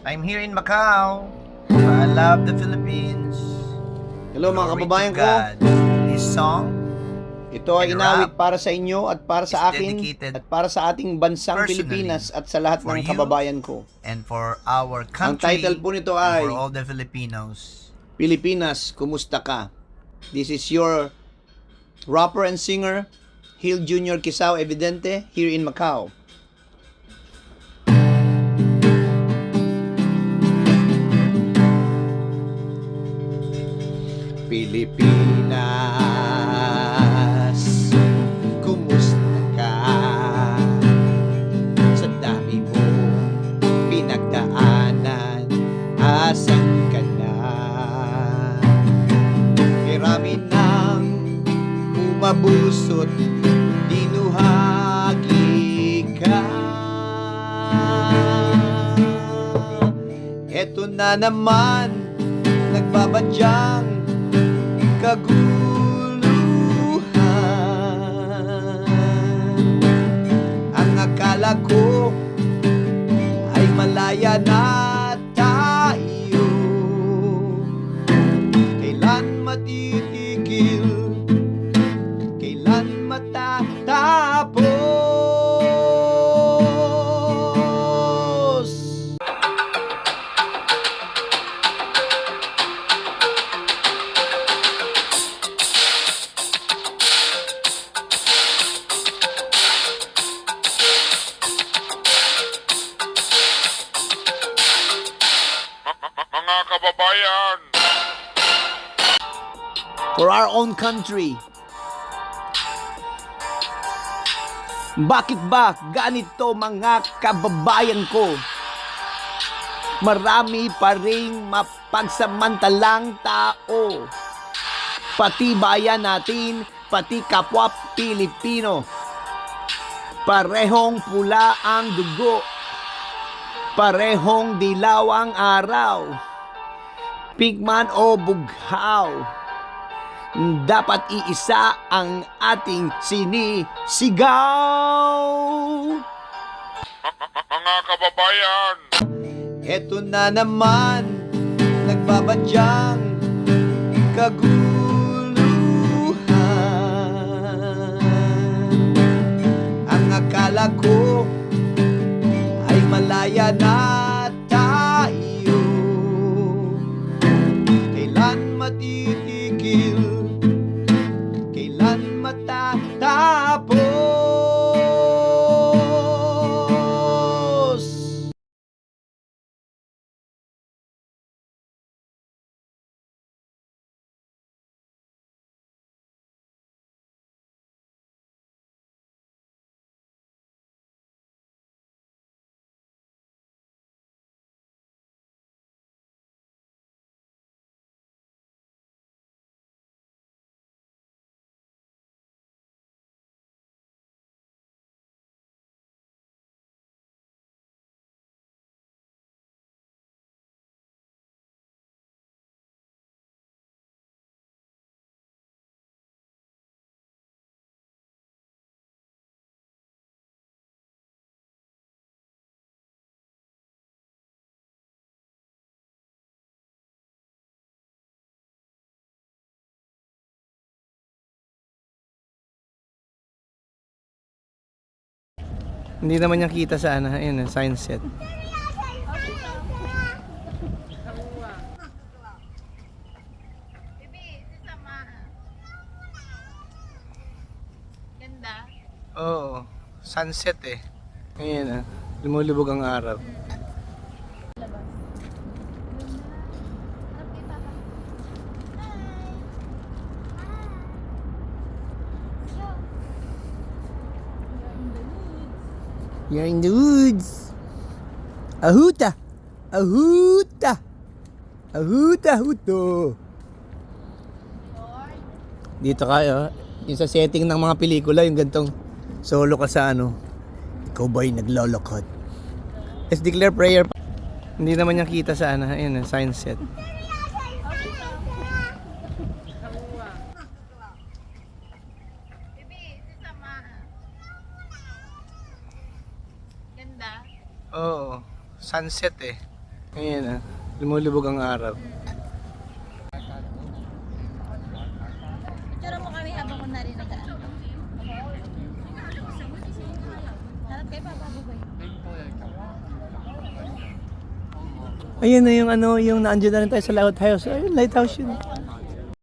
I'm here in Macau. I love the Philippines. Hello mga Glory kababayan to ko. God. This song Ito ay and inawit rap para sa inyo at para is sa akin dedicated at para sa ating bansang personally Pilipinas at sa lahat for ng you kababayan ko. and for our Ang country title po nito and ay for all the Filipinos. Pilipinas, Kumusta Ka? This is your rapper and singer, Hill Jr. Kisao Evidente, here in Macau. Pilipinas, kumusta ka? Sa dami mo pinagdaanan, asan ka na? Marami nang umabusot, dinuhagi ka. Eto na naman, nagbabadyang kaguluhan. Ang akala ko ay malaya na tayo. Kailan matitigil? Kailan matatapos? Mga kababayan, For our own country. Bakit ba ganito mga kababayan ko? Marami pa ring mapagsamantalang tao. Pati bayan natin, pati kapwa Pilipino. Parehong pula ang dugo. Parehong dilaw ang araw. Pigman o bughaw. Dapat iisa ang ating sinisigaw. mga kababayan, Eto na naman, nagbabadyang kaguluhan. Ang akala ko ay malaya na tayo. Kailan matitigil? Kailan matatapos? Hindi naman niya kita sa ano, ayun, sign set. Ganda. Oo, sunset eh. Ayun ah, lumulubog ang araw. You're in the woods. Ahuta! Ahuta! Ahuta, huto! Dito kayo, yung sa setting ng mga pelikula, yung gantong solo ka sa ano, ikaw ba'y naglalakad? Let's declare prayer. Hindi naman niya kita sa ano, ayun, sign set. Ganda. Oo, sunset eh. Ayan lumulubog ang araw. Picture mo kami habang kunwari nag-ano. Harap kayo pa, babubay. Ayun na yung ano, yung naandyan na rin tayo sa lighthouse. Ayun, lighthouse yun.